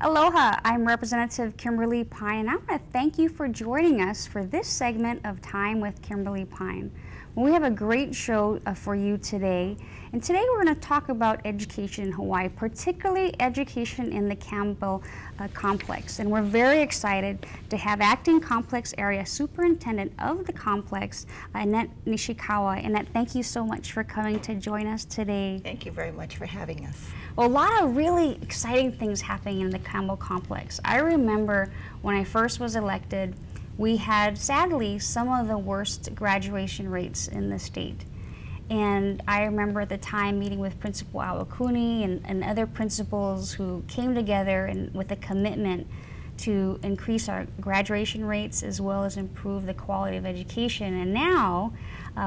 Aloha, I'm Representative Kymberly Pine, and I want to thank you for joining us for this segment of Time with Kymberly Pine. Well, we have a great show for you today, and today we're going to talk about education in Hawaii, particularly education in the Campbell Complex. And we're very excited to have Acting Complex Area Superintendent of the complex, Annette Nishikawa. Annette, thank you so much for coming to join us today. Thank you very much for having us. Well, a lot of really exciting things happening in the Campbell Complex. I remember when I first was elected, we had, sadly, some of the worst graduation rates in the state. And I remember at the time meeting with Principal Awakuni and other principals who came together and with a commitment to increase our graduation rates as well as improve the quality of education. And now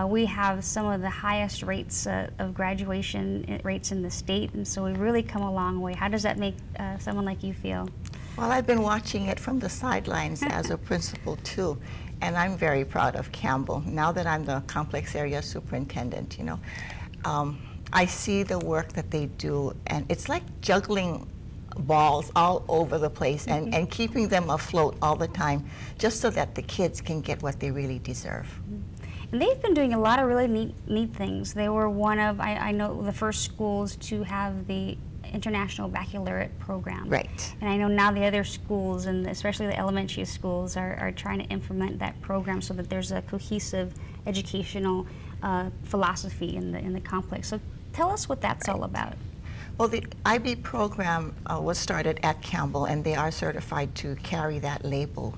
we have some of the highest rates of graduation rates in the state, and so we've really come a long way. How does that make someone like you feel? Well, I've been watching it from the sidelines as a principal too, and I'm very proud of Campbell. Now that I'm the complex area superintendent, I see the work that they do, and it's like juggling balls all over the place and keeping them afloat all the time just so that the kids can get what they really deserve. And they've been doing a lot of really neat things. They were one of, I know, the first schools to have the International Baccalaureate program. Right. And I know now the other schools, and especially the elementary schools, are trying to implement that program so that there's a cohesive educational philosophy in the complex. So tell us what that's all about. Well, the IB program was started at Campbell, and they are certified to carry that label.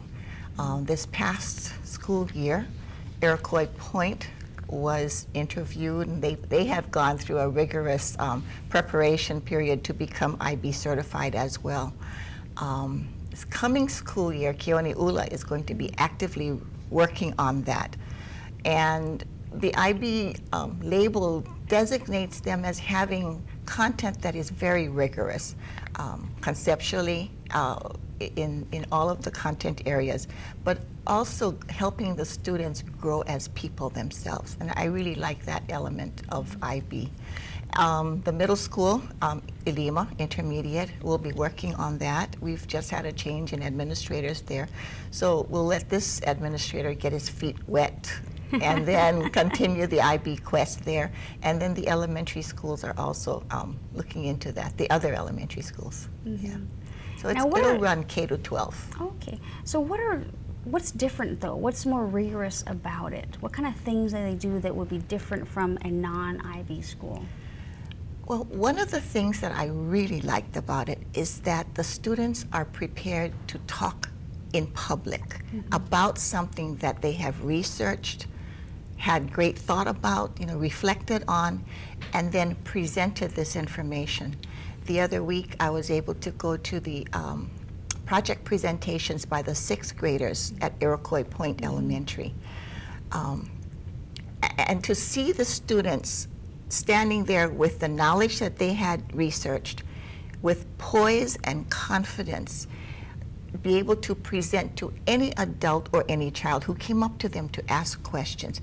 This past school year, Iroquois Point was interviewed, and they have gone through a rigorous preparation period to become IB certified as well. This coming school year, Keone'ula is going to be actively working on that. And the IB label designates them as having content that is very rigorous, conceptually, in all of the content areas, but also helping the students grow as people themselves. And I really like that element of IB. The middle school, Ilima Intermediate, will be working on that. We've just had a change in administrators there. So we'll let this administrator get his feet wet and then continue the IB quest there. And then the elementary schools are also looking into that, the other elementary schools. Yeah. So it'll run K to 12. Okay. So what's different though? What's more rigorous about it? What kind of things do they do that would be different from a non-IB school? Well, one of the things that I really liked about it is that the students are prepared to talk in public about something that they have researched, had great thought about, reflected on, and then presented this information. The other week, I was able to go to the project presentations by the 6th graders at Iroquois Point Elementary. And to see the students standing there with the knowledge that they had researched, with poise and confidence, be able to present to any adult or any child who came up to them to ask questions,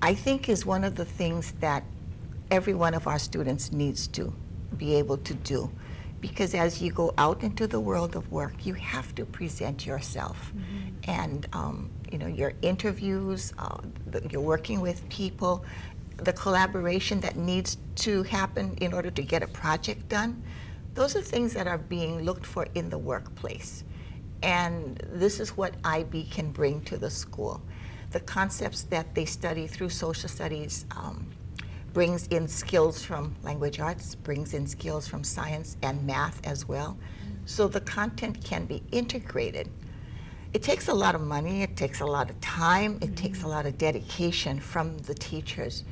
I think is one of the things that every one of our students needs to be able to do. Because as you go out into the world of work, you have to present yourself. And your interviews, you're working with people, the collaboration that needs to happen in order to get a project done, those are things that are being looked for in the workplace. And this is what IB can bring to the school. The concepts that they study through social studies brings in skills from language arts, brings in skills from science and math as well. So the content can be integrated. It takes a lot of money, it takes a lot of time, it takes a lot of dedication from the teachers.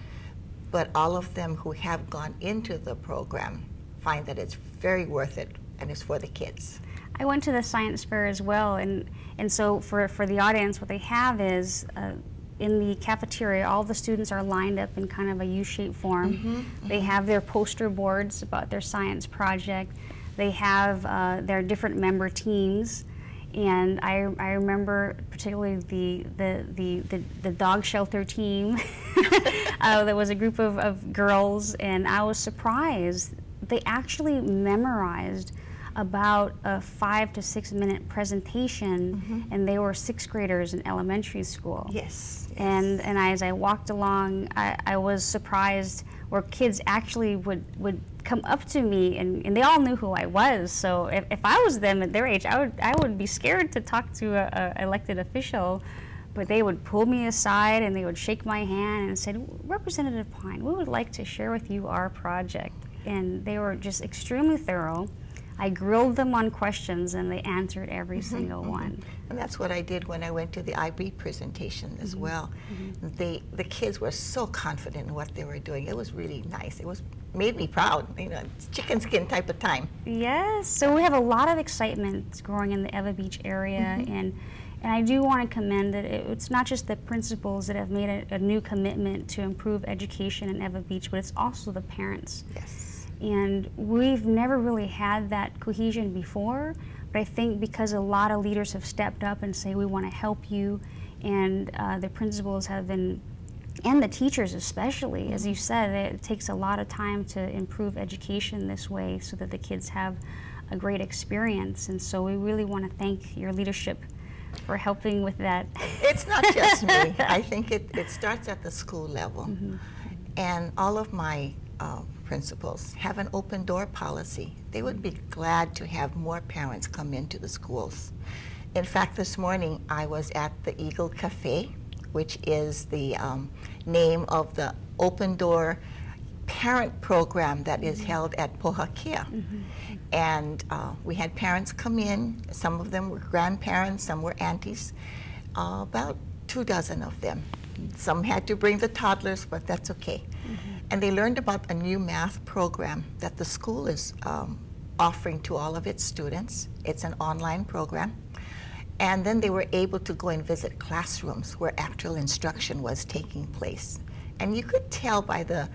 But all of them who have gone into the program find that it's very worth it, and it's for the kids. I went to the science fair as well, and so for the audience, what they have is in the cafeteria, all the students are lined up in kind of a U-shaped form. They have their poster boards about their science project. They have their different member teams, and I remember particularly the dog shelter team. There was a group of girls, and I was surprised. They actually memorized about a 5 to 6 minute presentation, and they were 6th graders in elementary school. Yes. And as I walked along, I was surprised where kids actually would come up to me, and they all knew who I was. So if I was them at their age, I would be scared to talk to a elected official. But they would pull me aside and they would shake my hand and said, "Representative Pine, we would like to share with you our project." And they were just extremely thorough. I grilled them on questions and they answered every single one. And that's what I did when I went to the IB presentation as well. The kids were so confident in what they were doing. It was really nice. It made me proud. You know, it's chicken skin type of time. Yes, so we have a lot of excitement growing in the Ewa Beach area, and I do want to commend that it's not just the principals that have made a new commitment to improve education in Ewa Beach, but it's also the parents. Yes. And we've never really had that cohesion before, but I think because a lot of leaders have stepped up and say we want to help you, and the principals have been, and the teachers especially, as you said, it takes a lot of time to improve education this way so that the kids have a great experience. And so we really want to thank your leadership for helping with that. It's not just me. I think it starts at the school level. And all of my principals have an open door policy. They would be glad to have more parents come into the schools. In fact, this morning I was at the Eagle Cafe, which is the name of the open door parent program that is held at Pohakea. And we had parents come in. Some of them were grandparents, some were aunties, about 2 dozen of them. Some had to bring the toddlers, but that's okay. And they learned about a new math program that the school is offering to all of its students. It's an online program. And then they were able to go and visit classrooms where actual instruction was taking place. And you could tell by the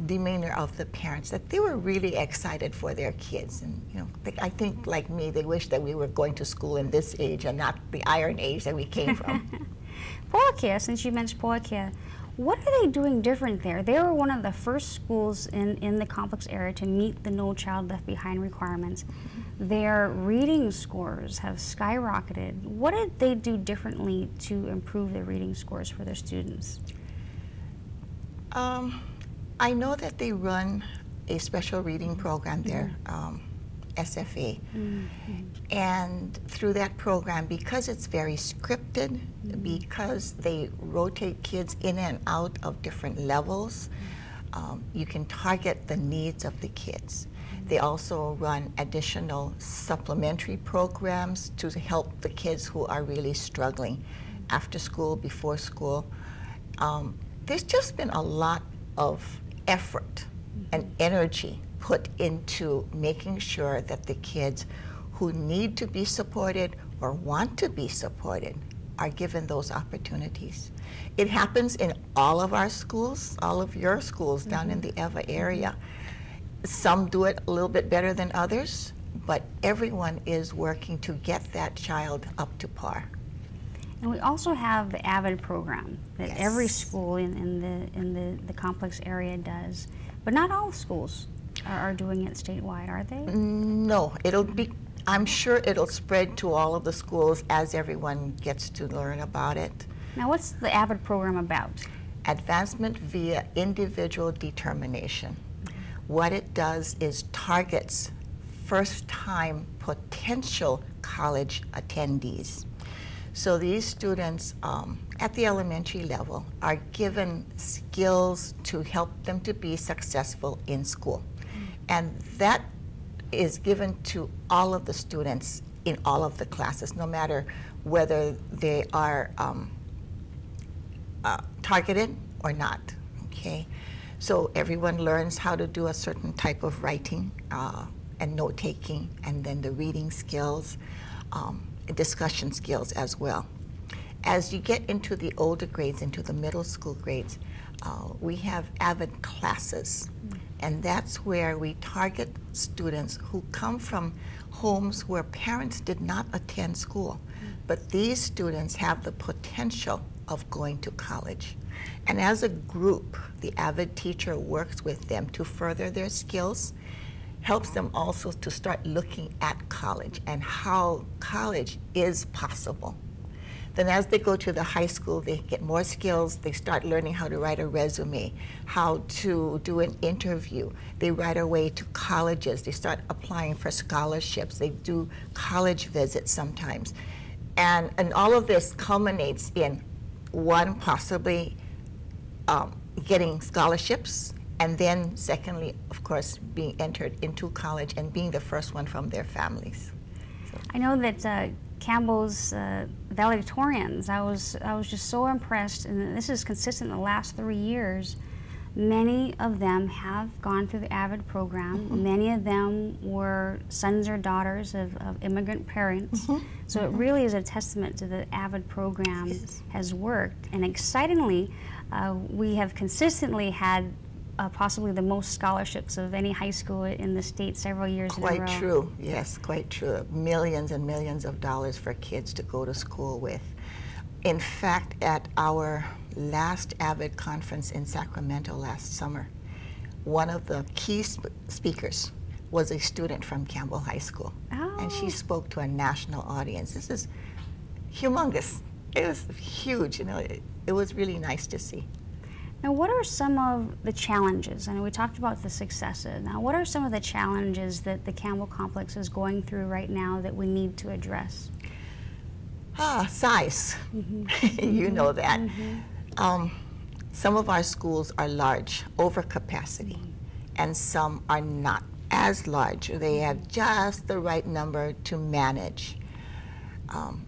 demeanor of the parents that they were really excited for their kids. And you know, I think like me, they wish that we were going to school in this age and not the Iron Age that we came from. Pohakea, since you mentioned Pohakea, what are they doing different there? They were one of the first schools in the complex area to meet the No Child Left Behind requirements. Their reading scores have skyrocketed. What did they do differently to improve their reading scores for their students? I know that they run a special reading program there, SFA. And through that program, because it's very scripted, because they rotate kids in and out of different levels, you can target the needs of the kids. They also run additional supplementary programs to help the kids who are really struggling after school, before school. There's just been a lot of effort and energy put into making sure that the kids who need to be supported or want to be supported are given those opportunities. It happens in all of our schools, all of your schools down in the Ewa area. Some do it a little bit better than others, but everyone is working to get that child up to par. And we also have the AVID program that every school in the complex area does, but not all schools are doing it statewide, are they? No, it'll be, I'm sure it'll spread to all of the schools as everyone gets to learn about it. Now, what's the AVID program about? Advancement via individual determination. What it does is targets first-time potential college attendees. So these students at the elementary level are given skills to help them to be successful in school. And that is given to all of the students in all of the classes, no matter whether they are targeted or not, okay? So everyone learns how to do a certain type of writing and note-taking, and then the reading skills, discussion skills as well. As you get into the older grades, into the middle school grades, we have AVID classes. And that's where we target students who come from homes where parents did not attend school. But these students have the potential of going to college. And as a group, the AVID teacher works with them to further their skills, helps them also to start looking at college and how college is possible. Then as they go to the high school, they get more skills. They start learning how to write a resume, how to do an interview. They write their way to colleges. They start applying for scholarships. They do college visits sometimes. And all of this culminates in one, possibly getting scholarships, and then secondly, of course, being entered into college and being the first one from their families. So. I know that Campbell's valedictorians, I was just so impressed, and this is consistent in the last 3 years. Many of them have gone through the AVID program. Mm-hmm. Many of them were sons or daughters of immigrant parents. Mm-hmm. So it really is a testament to the AVID program has worked. And excitingly, we have consistently had possibly the most scholarships of any high school in the state several years in a row. Quite true, yes, quite true. Millions and millions of dollars for kids to go to school with. In fact, at our last AVID conference in Sacramento last summer, one of the key speakers was a student from Campbell High School. Oh. And she spoke to a national audience. This is humongous. It was huge, you know. It was really nice to see. Now, what are some of the challenges? I know we talked about the successes. Now, what are some of the challenges that the Campbell Complex is going through right now that we need to address? Size. Mm-hmm. You know that. Mm-hmm. Some of our schools are large, over capacity, and some are not as large. They have just the right number to manage.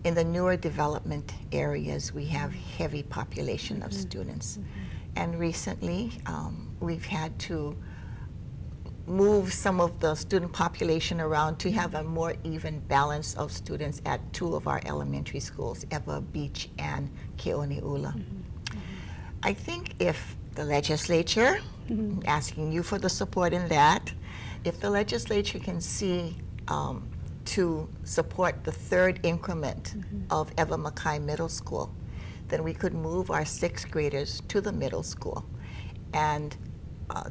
In the newer development areas, we have heavy population of students. And recently, we've had to move some of the student population around to have a more even balance of students at 2 of our elementary schools, Ewa Beach and Ke'oni'ula. I think if the legislature, asking you for the support in that, if the legislature can see to support the 3rd increment of Ewa Mackay Middle School, then we could move our 6th graders to the middle school. And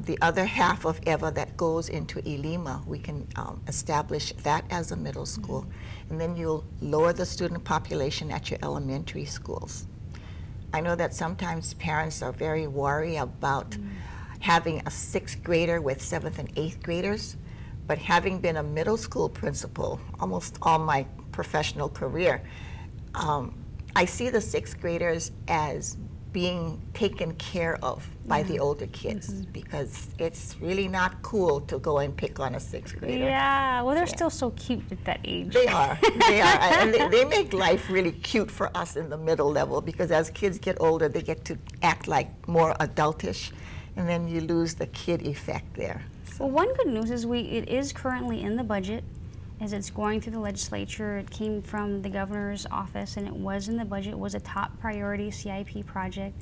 the other half of Ewa that goes into Ilima, we can establish that as a middle school. And then you'll lower the student population at your elementary schools. I know that sometimes parents are very worried about having a 6th grader with 7th and 8th graders, but having been a middle school principal almost all my professional career, I see the 6th graders as being taken care of by the older kids because it's really not cool to go and pick on a 6th grader. Yeah, well, they're still so cute at that age. They are, they are. And they make life really cute for us in the middle level because as kids get older, they get to act like more adultish, and then you lose the kid effect there. So. Well, one good news is it is currently in the budget. As it's going through the legislature, it came from the governor's office, and it was in the budget. It was a top priority CIP project,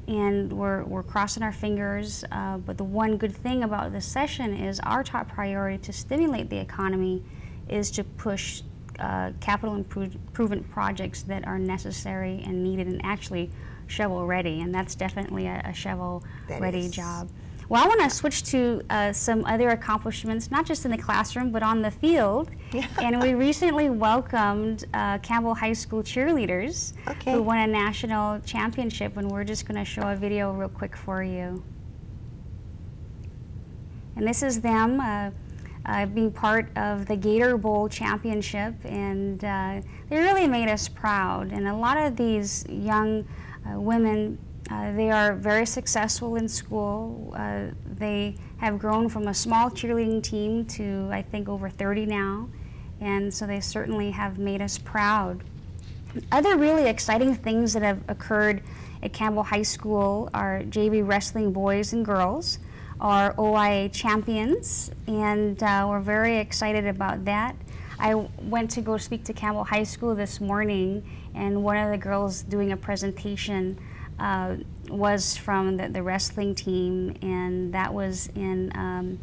and we're crossing our fingers. But the one good thing about this session is our top priority to stimulate the economy is to push capital improvement projects that are necessary and needed and actually shovel ready, and that's definitely a shovel ready job. Well, I want to switch to some other accomplishments, not just in the classroom, but on the field. Yeah. And we recently welcomed Campbell High School cheerleaders who won a national championship, and we're just going to show a video real quick for you. And this is them being part of the Gator Bowl Championship, and they really made us proud. And a lot of these young women, they are very successful in school. They have grown from a small cheerleading team to, I think, over 30 now. And so they certainly have made us proud. Other really exciting things that have occurred at Campbell High School are JV wrestling boys and girls are OIA champions, and we're very excited about that. I went to go speak to Campbell High School this morning, and one of the girls doing a presentation was from the wrestling team, and that was in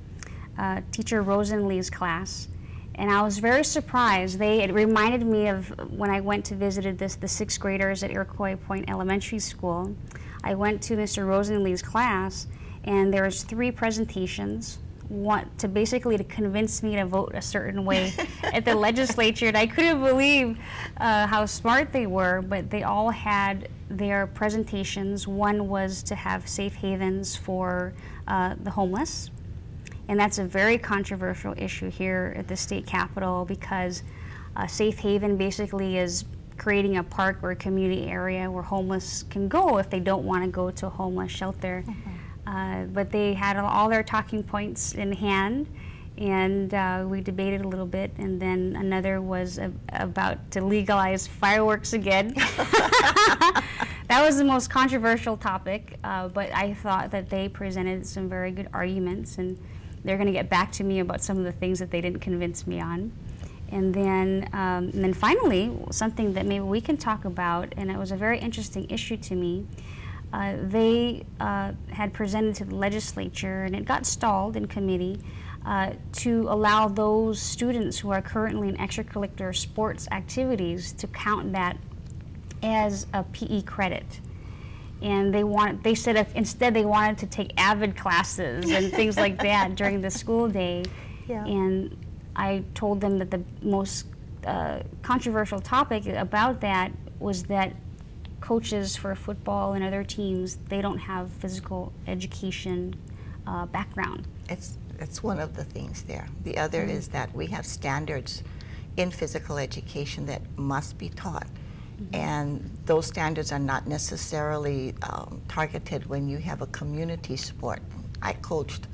Teacher Rosenlee's class. And I was very surprised. It reminded me of when I went to visit the 6th graders at Iroquois Point Elementary School. I went to Mr. Rosenlee's class, and there was 3 presentations. want to basically to convince me to vote a certain way at the legislature, and I couldn't believe how smart they were. But they all had their presentations. One was to have safe havens for the homeless, and that's a very controversial issue here at the state capitol, because safe haven basically is creating a park or a community area where homeless can go if they don't want to go to a homeless shelter. But they had all their talking points in hand, and we debated a little bit, and then another was about to legalize fireworks again. That was the most controversial topic, but I thought that they presented some very good arguments, and they're going to get back to me about some of the things that they didn't convince me on. And then finally, something that maybe we can talk about, and it was a very interesting issue to me, they had presented to the legislature, and it got stalled in committee, to allow those students who are currently in extracurricular sports activities to count that as a PE credit. And they said instead they wanted to take AVID classes and things like that during the school day. Yeah. And I told them that the most controversial topic about that was that coaches for football and other teams, they don't have physical education background. It's one of the things there. The other is that we have standards in physical education that must be taught. And those standards are not necessarily targeted when you have a community sport. I coached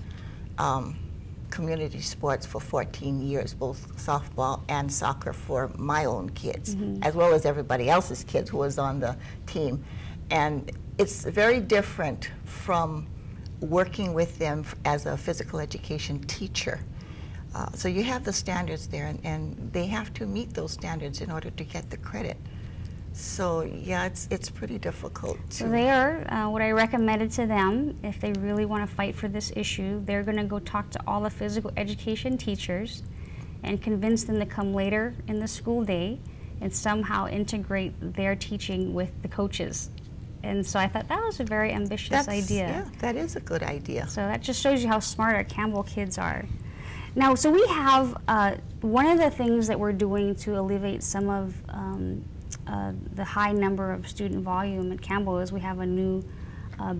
community sports for 14 years, both softball and soccer for my own kids, as well as everybody else's kids who was on the team. And it's very different from working with them as a physical education teacher. So you have the standards there, and they have to meet those standards in order to get the credit. So yeah, it's pretty difficult. So they are, what I recommended to them, if they really want to fight for this issue, they're going to go talk to all the physical education teachers and convince them to come later in the school day and somehow integrate their teaching with the coaches. And so I thought that was a very ambitious idea. Yeah, that is a good idea. So that just shows you how smart our Campbell kids are. Now, so we have, one of the things that we're doing to alleviate some of the high number of student volume at Campbell is we have a new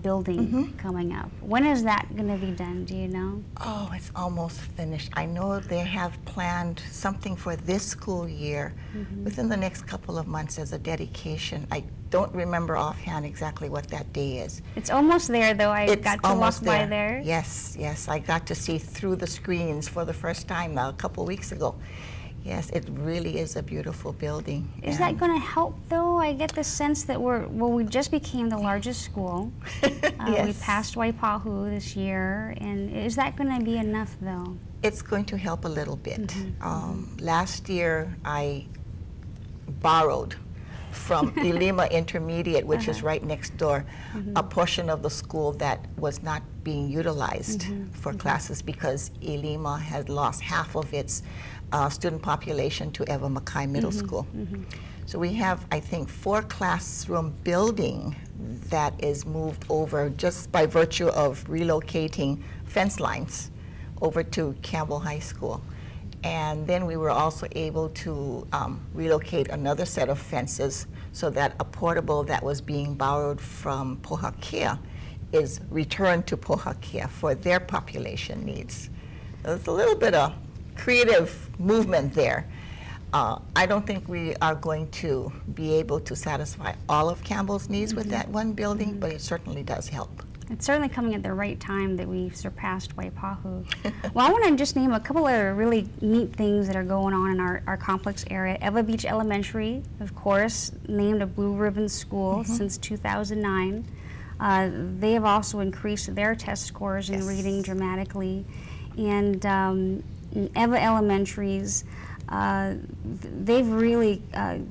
building coming up. When is that going to be done? Do you know? Oh, it's almost finished. I know they have planned something for this school year within the next couple of months as a dedication. I don't remember offhand exactly what that day is. It's almost there, though. I got to walk by there. Yes, yes. I got to see through the screens for the first time a couple weeks ago. Yes, it really is a beautiful building. Is that going to help, though? I get the sense that we just became the largest school. Yes. We passed Waipahu this year, and is that going to be enough, though? It's going to help a little bit. Last year, I borrowed from Ilima Intermediate, which is right next door, a portion of the school that was not being utilized for classes because Ilima had lost half of its student population to Ewa Mackay Middle School. So we have, I think, 4 classroom building that is moved over just by virtue of relocating fence lines over to Campbell High School. And then we were also able to relocate another set of fences so that a portable that was being borrowed from Pohakea is returned to Pohakea for their population needs. There's a little bit of creative movement there. I don't think we are going to be able to satisfy all of Campbell's needs with that one building, but it certainly does help. It's certainly coming at the right time that we surpassed Waipahu. Well, I want to just name a couple of really neat things that are going on in our complex area. Ewa Beach Elementary, of course, named a Blue Ribbon School since 2009. They have also increased their test scores in reading dramatically. And Ewa Elementaries, they've really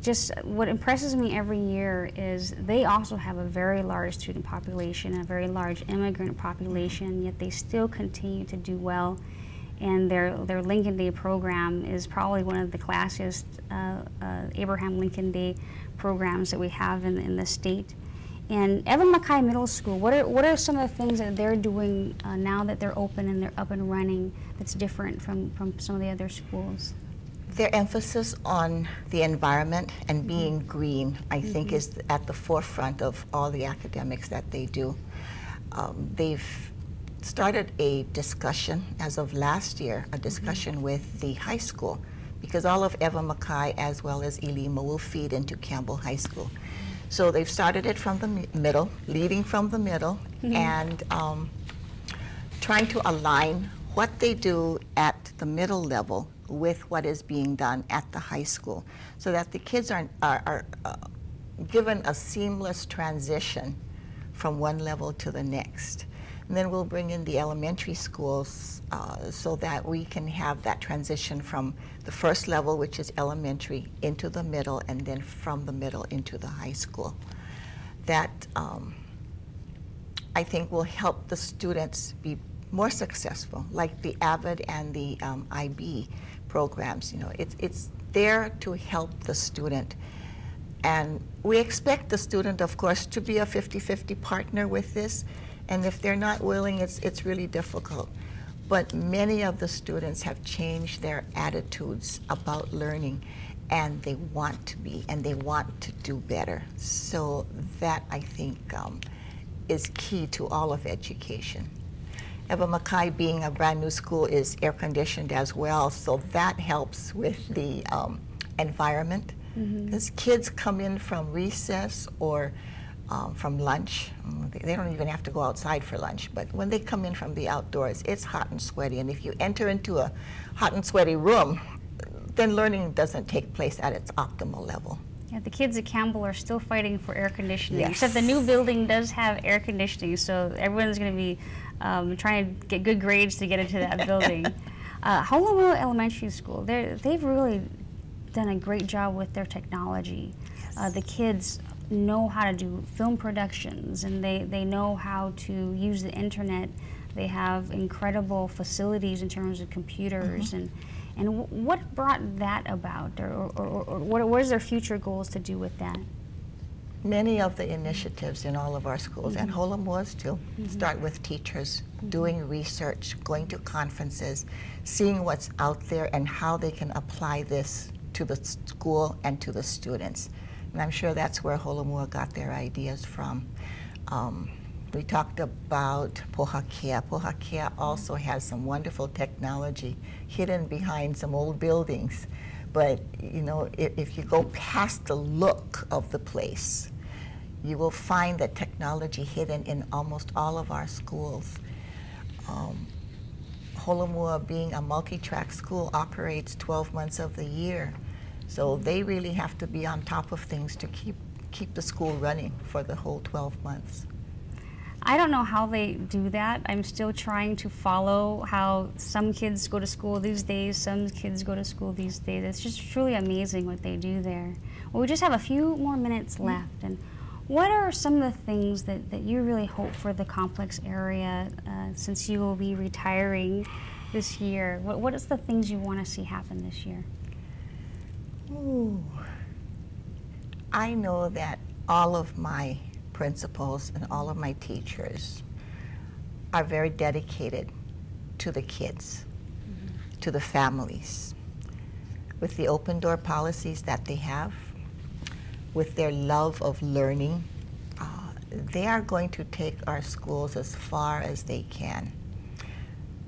just, what impresses me every year is they also have a very large student population, a very large immigrant population, yet they still continue to do well. And their Lincoln Day program is probably one of the classiest Abraham Lincoln Day programs that we have in the state. And Ewa Mackay Middle School, what are some of the things that they're doing now that they're open and they're up and running that's different from some of the other schools? Their emphasis on the environment and being green, I think, is at the forefront of all the academics that they do. They've started a discussion as of last year, a discussion with the high school, because all of Ewa Mackay as well as Ilima will feed into Campbell High School. So they've started it from the middle, leading from the middle, and trying to align what they do at the middle level with what is being done at the high school, so that the kids are given a seamless transition from one level to the next. And then we'll bring in the elementary schools so that we can have that transition from the first level, which is elementary, into the middle, and then from the middle into the high school. That I think will help the students be more successful, like the AVID and the IB programs. You know, it's there to help the student. And we expect the student, of course, to be a 50-50 partner with this. And if they're not willing, it's really difficult. But many of the students have changed their attitudes about learning, and they want to be, and they want to do better. So that, I think, is key to all of education. Ewa Mackay, being a brand new school, is air conditioned as well, so that helps with the environment. Because kids come in from recess or from lunch. They don't even have to go outside for lunch, but when they come in from the outdoors, it's hot and sweaty, and if you enter into a hot and sweaty room, then learning doesn't take place at its optimal level. Yeah, the kids at Campbell are still fighting for air conditioning, Yes. except the new building does have air conditioning, so everyone's going to be trying to get good grades to get into that building. Honolulu Elementary School, they've really done a great job with their technology. Yes. The kids know how to do film productions, and they know how to use the internet. They have incredible facilities in terms of computers. And what brought that about, or what is their future goals to do with that? Many of the initiatives in all of our schools, and Holomua's too, start with teachers doing research, going to conferences, seeing what's out there and how they can apply this to the school and to the students. And I'm sure that's where Holomua got their ideas from. We talked about Pohakea. Pohakea also has some wonderful technology hidden behind some old buildings. But you know, if you go past the look of the place, you will find that technology hidden in almost all of our schools. Holomua, being a multi-track school, operates 12 months of the year. So they really have to be on top of things to keep the school running for the whole 12 months. I don't know how they do that. I'm still trying to follow how some kids go to school these days, some kids go to school these days. It's just truly amazing what they do there. Well, we just have a few more minutes left. And what are some of the things that you really hope for the complex area since you will be retiring this year? What is the things you want to see happen this year? Ooh. I know that all of my principals and all of my teachers are very dedicated to the kids, to the families. With the open door policies that they have, with their love of learning, they are going to take our schools as far as they can.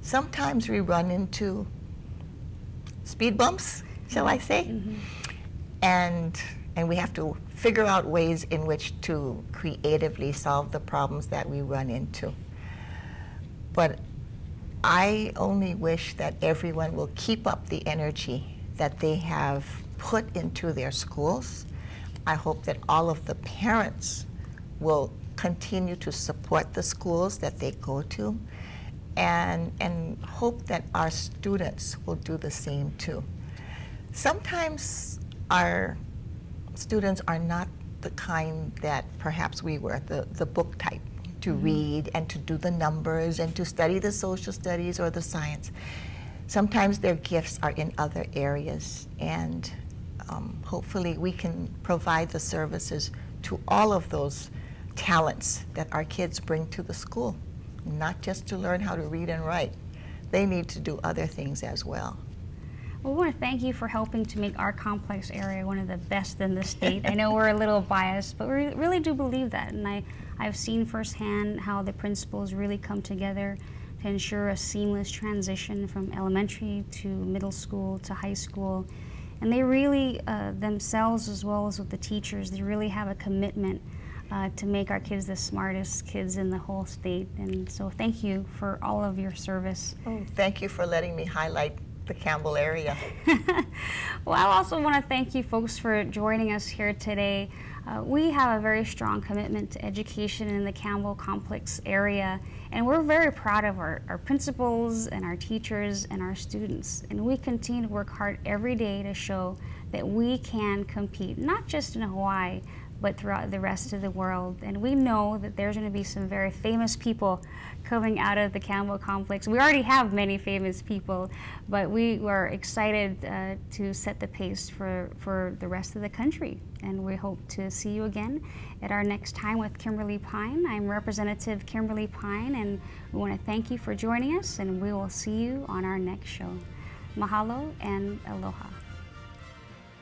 Sometimes we run into speed bumps, shall I say? And we have to figure out ways in which to creatively solve the problems that we run into. But I only wish that everyone will keep up the energy that they have put into their schools. I hope that all of the parents will continue to support the schools that they go to, and hope that our students will do the same too. Sometimes our students are not the kind that perhaps we were, the book type, to read and to do the numbers and to study the social studies or the science. Sometimes their gifts are in other areas, and hopefully we can provide the services to all of those talents that our kids bring to the school, not just to learn how to read and write. They need to do other things as well. Well, we want to thank you for helping to make our complex area one of the best in the state. I know we're a little biased, but we really do believe that. And I've seen firsthand how the principals really come together to ensure a seamless transition from elementary to middle school to high school. And they really, themselves as well as with the teachers, they really have a commitment to make our kids the smartest kids in the whole state. And so thank you for all of your service. Oh, thank you for letting me highlight the Campbell area. Well, I also want to thank you folks for joining us here today. We have a very strong commitment to education in the Campbell Complex area, and we're very proud of our principals and our teachers and our students. And we continue to work hard every day to show that we can compete, not just in Hawaii, but throughout the rest of the world. And we know that there's going to be some very famous people coming out of the Campbell Complex. We already have many famous people, but we are excited to set the pace for the rest of the country. And we hope to see you again at our next time with Kymberly Pine. I'm Representative Kymberly Pine, and we want to thank you for joining us, and we will see you on our next show. Mahalo and aloha.